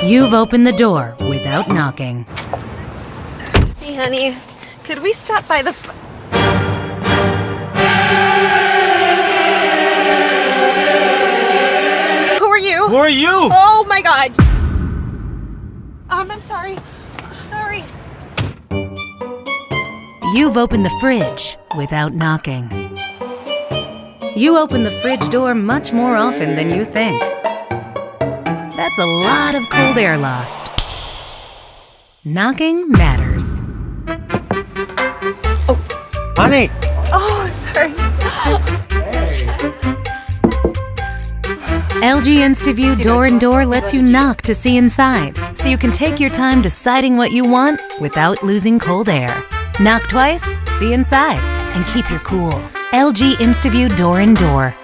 You've opened the door without knocking. Hey, honey, could we stop by the Who are you? Who are you? Oh my God! I'm sorry. Sorry. You've opened the fridge without knocking. You open the fridge door much more often than you think. That's a lot of cold air lost. Knocking matters. Honey! Oh, sorry. LG InstaView Door and Door lets you knock to see inside, so you can take your time deciding what you want without losing cold air. Knock twice, see inside, and keep your cool. LG InstaView Door and Door.